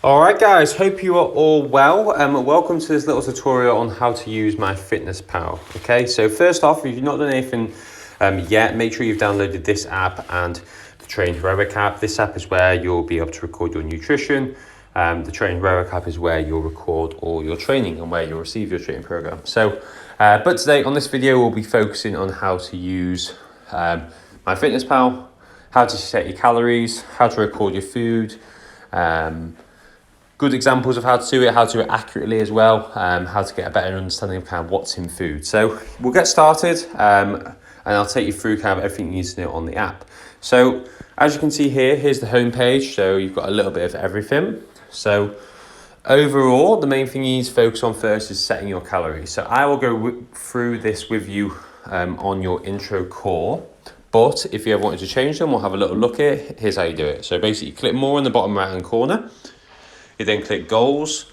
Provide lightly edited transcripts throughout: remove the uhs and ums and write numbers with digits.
Alright guys, hope you are all well. Welcome to this little tutorial on how to use MyFitnessPal. Okay, so first off, if you've not done anything yet, make sure you've downloaded this app and the Train Heroic app. This app is where you'll be able to record your nutrition. The Train Heroic app is where you'll record all your training and where you'll receive your training program. So, but today on this video, we'll be focusing on how to use MyFitnessPal, how to set your calories, how to record your food, good examples of how to do it, how to do it accurately as well, how to get a better understanding of kind of what's in food. So we'll get started and I'll take you through kind of everything you need to know on the app. So as you can see here, here's the home page. So you've got a little bit of everything. So overall, the main thing you need to focus on first is setting your calories. So I will go through this with you on your intro call. But if you ever wanted to change them, we'll have a little look at it. Here's how you do it. So basically click more in the bottom right hand corner. You then click goals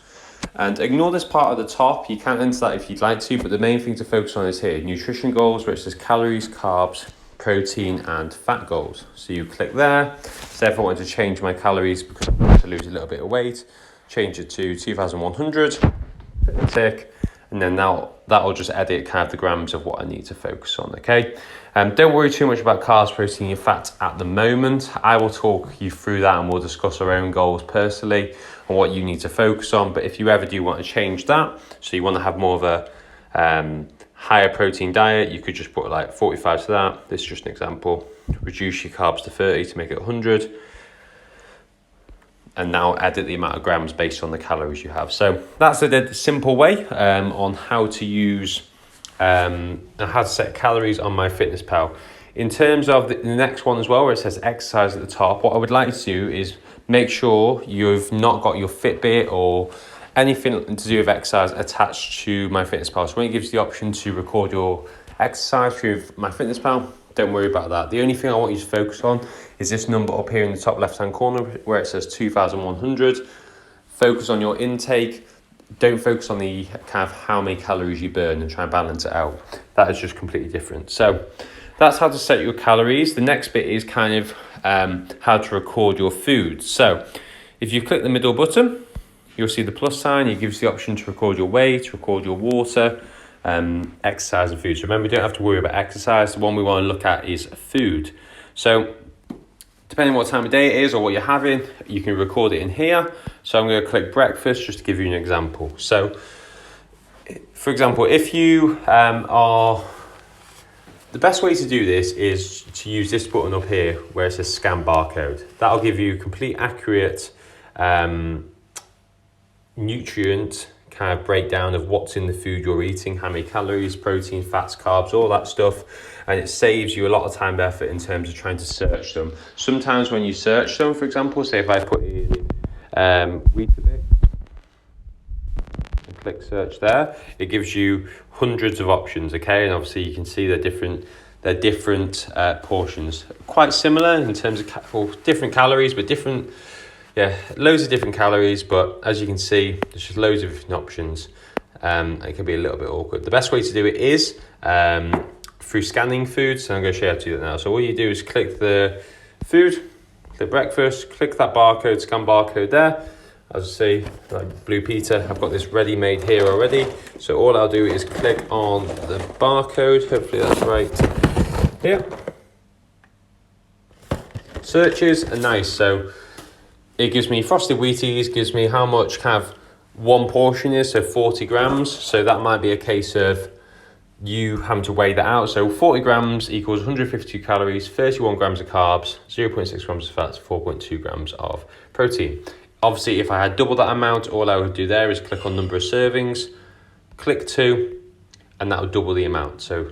and ignore this part at the top. You can enter that if you'd like to, but the main thing to focus on is here, nutrition goals, where it says calories, carbs, protein and fat goals. So you click there. So if I wanted to change my calories because I want to lose a little bit of weight, change it to 2,100, tick, and then now that'll just edit kind of the grams of what I need to focus on, okay? Don't worry too much about carbs, protein and fat at the moment. I will talk you through that and we'll discuss our own goals personally and what you need to focus on. But if you ever do want to change that, so you want to have more of a higher protein diet, you could just put like 45 to that. This is just an example. Reduce your carbs to 30 to make it 100. And now edit the amount of grams based on the calories you have. So that's the simple way on how to use how to set calories on MyFitnessPal. In terms of the next one as well, where it says exercise at the top, what I would like you to do is make sure you've not got your Fitbit or anything to do with exercise attached to MyFitnessPal. So when it gives you the option to record your exercise through MyFitnessPal, don't worry about that. The only thing I want you to focus on is this number up here in the top left-hand corner where it says 2,100. Focus on your intake. Don't focus on the kind of how many calories you burn and try and balance it out. That is just completely different. So that's how to set your calories. The next bit is kind of how to record your food. So if you click the middle button, you'll see the plus sign. It gives you the option to record your weight, record your water, exercise and food. So remember, you don't have to worry about exercise. The one we want to look at is food. So depending on what time of day it is or what you're having, you can record it in here. So I'm going to click breakfast just to give you an example. So for example, if you the best way to do this is to use this button up here where it says scan barcode. That'll give you complete accurate nutrient kind of breakdown of what's in the food you're eating, how many calories, protein, fats, carbs, all that stuff. And it saves you a lot of time and effort in terms of trying to search them. Sometimes when you search them, for example, say if I put in Weetabix and click search there, it gives you hundreds of options, okay? And obviously you can see they're different portions. Quite similar in terms of different calories, but different. Yeah, loads of different calories, but as you can see, there's just loads of different options. It can be a little bit awkward. The best way to do it is through scanning food. So I'm going to show you how to do that now. So all you do is click the food, click breakfast, click that barcode, scan barcode there. As you see, like Blue Peter, I've got this ready-made here already. So all I'll do is click on the barcode. Hopefully that's right here. Searches are nice. So it gives me Frosted Wheaties, gives me how much kind of one portion is, so 40 grams. So that might be a case of you having to weigh that out. So 40 grams equals 152 calories, 31 grams of carbs, 0.6 grams of fats, 4.2 grams of protein. Obviously, if I had double that amount, all I would do there is click on number of servings, click 2, and that would double the amount. So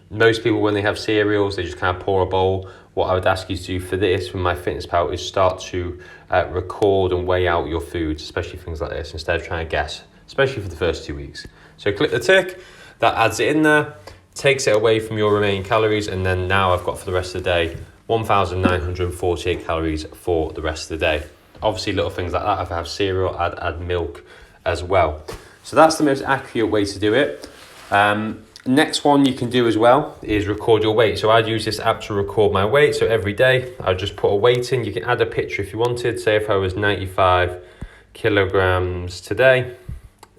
most people, when they have cereals, they just kind of pour a bowl. What I would ask you to do for this, for MyFitnessPal, is start to record and weigh out your foods, especially things like this, instead of trying to guess, especially for the first 2 weeks. So click the tick, that adds it in there, takes it away from your remaining calories, and then now I've got for the rest of the day, 1,948 calories for the rest of the day. Obviously little things like that, if I have cereal, I'd add milk as well. So that's the most accurate way to do it. Next one you can do as well is record your weight. So I'd use this app to record my weight. So every day I'd just put a weight in. You can add a picture if you wanted. Say if I was 95 kilograms today.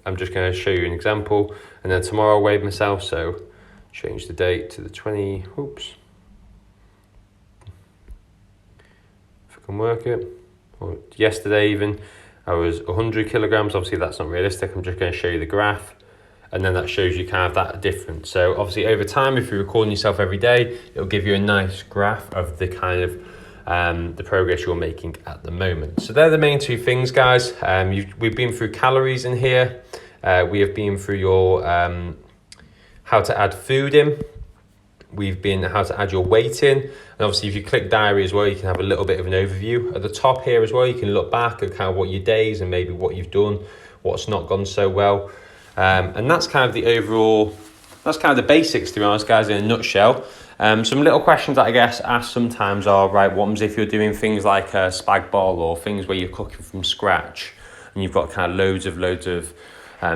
I'm just going to show you an example, and then tomorrow I'll weigh myself. So change the date to the 20, oops, if I can work it, or yesterday even, I was 100 kilograms. Obviously that's not realistic. I'm just going to show you the graph, and then that shows you kind of that difference. So obviously over time, if you're recording yourself every day, it'll give you a nice graph of the kind of the progress you're making at the moment. So they're the main two things, guys. We've been through calories in here. We have been through your how to add food in. We've been how to add your weight in. And obviously if you click diary as well, you can have a little bit of an overview. At the top here as well, you can look back at kind of what your days and maybe what you've done, what's not gone so well. And that's kind of the overall, that's kind of the basics, to be honest, guys, in a nutshell. Some little questions that I guess asked sometimes are, right, what happens if you're doing things like a spag bol or things where you're cooking from scratch and you've got kind of loads of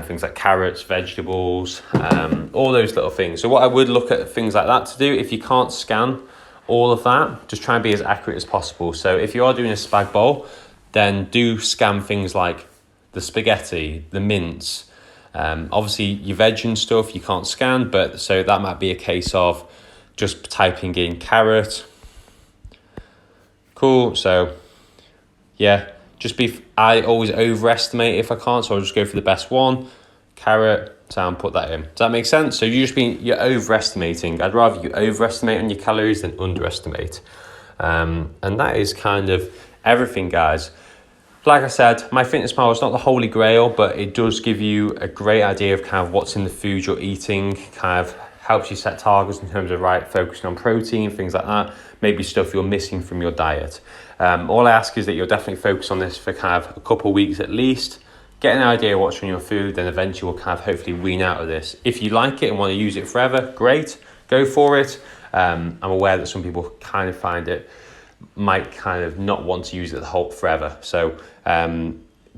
things like carrots, vegetables, all those little things. So what I would look at things like that to do, if you can't scan all of that, just try and be as accurate as possible. So if you are doing a spag bol, then do scan things like the spaghetti, the mince, obviously your veg and stuff you can't scan, but so that might be a case of just typing in carrot. Cool. So yeah, I always overestimate if I can't, so I'll just go for the best one, carrot, so and put that in. Does that make sense? So you're overestimating. I'd rather you overestimate on your calories than underestimate. And that is kind of everything, guys. Like I said, MyFitnessPal is not the holy grail, but it does give you a great idea of kind of what's in the food you're eating, kind of helps you set targets in terms of, right, focusing on protein, things like that, maybe stuff you're missing from your diet. All I ask is that you'll definitely focus on this for kind of a couple of weeks at least, get an idea of what's in your food, then eventually we'll kind of hopefully wean out of this. If you like it and want to use it forever, great, go for it. I'm aware that some people kind of find it, might kind of not want to use it the whole forever. So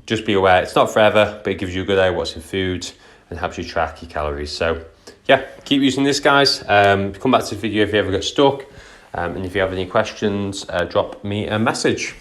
just be aware, it's not forever, but it gives you a good idea what's in food and helps you track your calories. So yeah, keep using this, guys. Come back to the video if you ever get stuck. And if you have any questions, drop me a message.